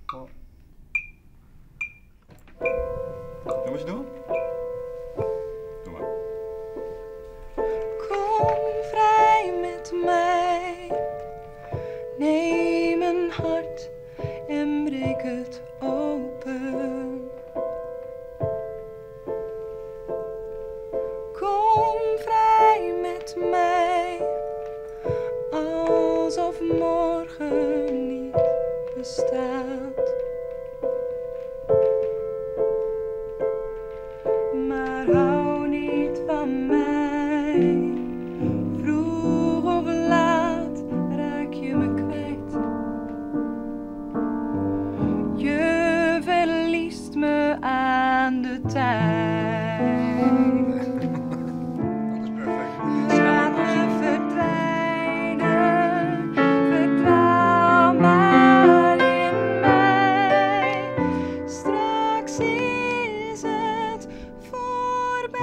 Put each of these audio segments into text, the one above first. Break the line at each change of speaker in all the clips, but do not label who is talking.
Doe eens doen. Doe maar.
Kom vrij met mij, neem mijn hart en breek het open. Kom vrij met mij, alsof morgen niet bestaat. Maar hou niet van mij. Vroeg of laat raak je me kwijt. Je verliest me aan de tijd. Laat me verdwijnen. Verdwaal maar in mij. Straks is het voorbij.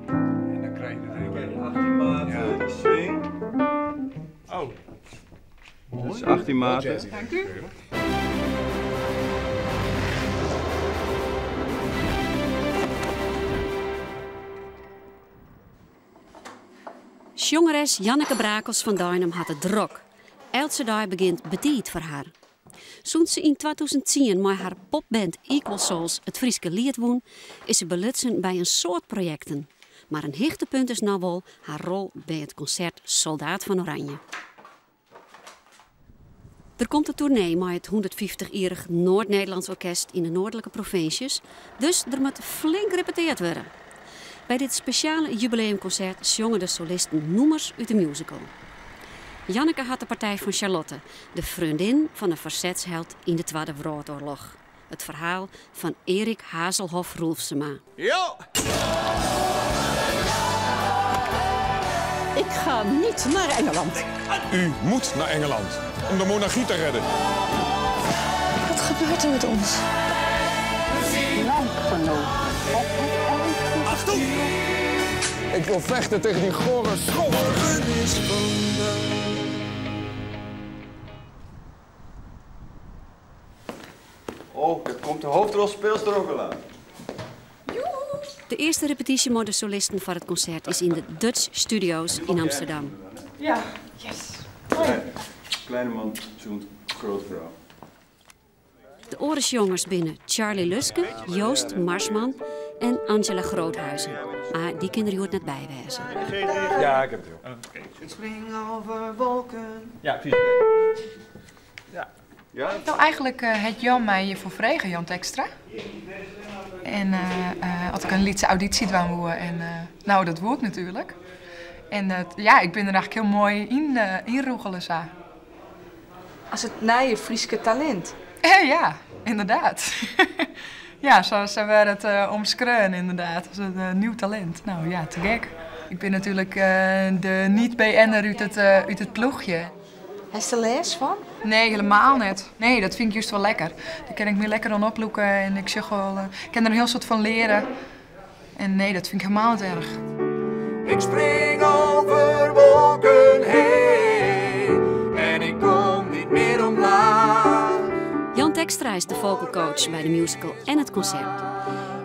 En dan krijg je natuurlijk 18 maten die swing. Oh. Dus 18 maten.
Dank u.
Jongeres Janneke Brakels van Duinem had het druk. Elke dag begint betiid voor haar. Toen ze in 2010 met haar popband Equal Souls het Frieske lied won, is ze belutsen bij een soort projecten. Maar een hoogtepunt is nou wel haar rol bij het concert Soldaat van Oranje. Er komt een tournee met het 150-jarig Noord-Nederlands Orkest in de noordelijke provincies, dus er moet flink gerepeteerd worden. Bij dit speciale jubileumconcert zongen de solisten nummers uit de musical. Janneke had de partij van Charlotte, de vriendin van een verzetsheld in de Tweede Wereldoorlog. Het verhaal van Erik Hazelhoff-Roelfsema.
Ja!
Ik ga niet naar Engeland.
U moet naar Engeland om de monarchie te redden.
Wat gebeurt er met ons? Landgenoot.
Achtung! Ik wil vechten tegen die gore school.
Oh, er komt de hoofdrolspeelster ook al aan.
De eerste repetitie met de solisten voor het concert is in de Dutch Studios in Amsterdam.
Ja, yes.
Kleine man zoent grote vrouw.
De Orisjongers binnen Charlie Luske, Joost Marsman en Angela Groothuizen. Ah, die kinderen hoort net bijwijzen.
Ja, ik heb het wel.
Ik spring over wolken.
Ja, precies. Ja?
Nou, eigenlijk het Jan mij voor vregen, Jan Tekstra. En had ik een liedse auditie doen en nou, dat woord natuurlijk. En ja, ik ben er eigenlijk heel mooi in roegelen.
Als het nije Frieske talent.
Ja, inderdaad. Ja, zo werd het omschreven inderdaad, als een nieuw talent. Nou ja, te gek. Ik ben natuurlijk de niet-BN'er uit het ploegje.
Heeft je er les van?
Nee, helemaal niet. Nee, dat vind ik juist wel lekker. Daar kan ik me lekker aan oploeken en ik zeg wel, ik kan er een heel soort van leren. En nee, dat vind ik helemaal niet erg.
Ik spring over wolken heen en ik kom niet meer omlaag.
Jan Tekstra is de vocalcoach bij de musical en het concert.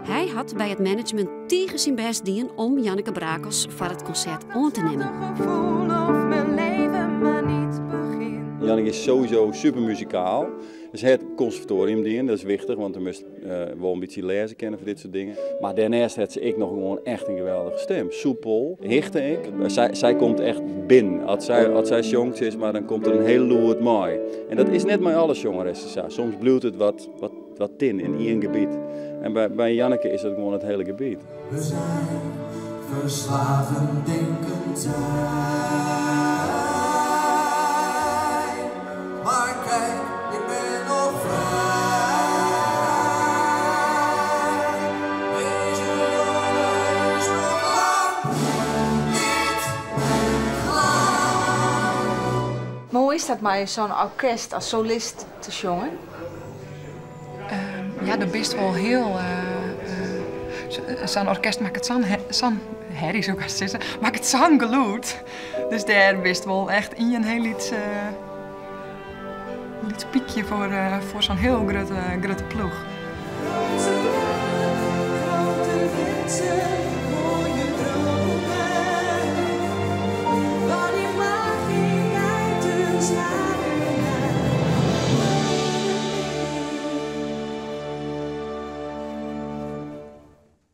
Hij had bij het management tegen zijn best dienen om Janneke Brakels voor het concert aan te nemen.
Gevoel of mijn leven maar niet begint.
Janneke is sowieso super muzikaal. Dus het conservatorium dienen, dat is wichtig, want dan moest wel een beetje lezen kennen voor dit soort dingen. Maar daarnaast had ze nog gewoon echt een geweldige stem. Soepel, hichte ik. Zij komt echt binnen. Als zij jongs is, maar dan komt er een hele loerd mooi. En dat is net met alle jongeressen. Soms bloedt het wat tin in één gebied. En bij Janneke is het gewoon het hele gebied.
We zijn verslagen denken zij. Maar kijk, ik ben nog vrij. Deze jongen is nog lang niet klaar.
Maar hoe is dat maar zo'n orkest als solist te jongen?
Ja, dat best wel heel... zo'n orkest maakt het zo'n herrie zo kan zeggen, maar het zang geluid. Dus daar wist wel echt in een heel iets piekje voor zo'n heel grote ploeg.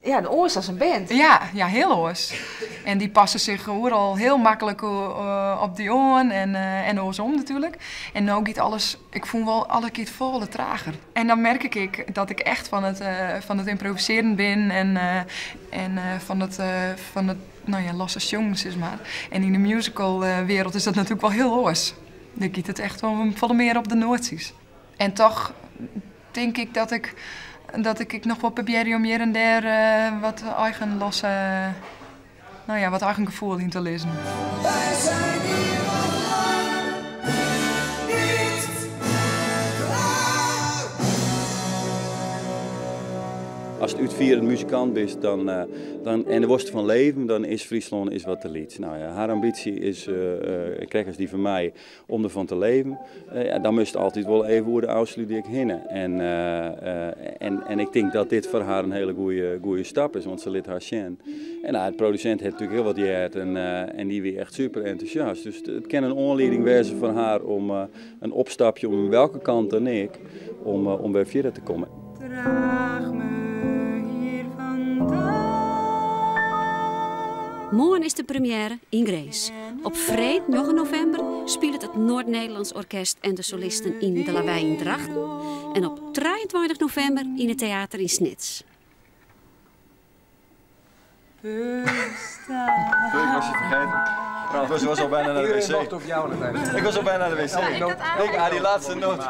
Ja, de oors als een band.
Ja, heel oors. En die passen zich overal heel makkelijk op die oren en oorsom natuurlijk. En nu gaat alles, ik voel wel alle keer volle trager. En dan merk ik dat ik echt van het improviseren ben en van het nou ja, losse jongens is maar. En in de musicalwereld is dat natuurlijk wel heel oors. Dan gaat het echt wel meer op de noties. En toch denk ik dat ik nog wel probeer om hier en daar wat eigen losse, nou ja, wat eigen gevoel in te lezen.
Wij zijn hier al lang niet klaar.
Als je uitvierend muzikant bent en de worst van leven, dan is Friesland wat te lied. Nou ja, haar ambitie is, krijg die van mij, om ervan te leven. Ja, dan moest altijd wel even hoe de oudste die ik hinnen. En ik denk dat dit voor haar een hele goede stap is, want ze liet haar zien. En nou, de producent heeft natuurlijk heel wat gehad en die weer echt super enthousiast. Dus het kan een aanleiding wezen voor haar om een opstapje om welke kant dan ik, om bij verder te komen.
Draag me hier vandaan.
Morgen is de première in Grace. Op vrijdag 9 november speelt het Noord-Nederlands Orkest en de solisten in de Lawaai in Drachten. En op 23 november in het theater in Snits.
Ik was je vergeten. Trouwens, ik was al bijna naar de wc.
Iedereen wacht op jou aan het einde.
Ik was al bijna naar de wc. Die laatste noot.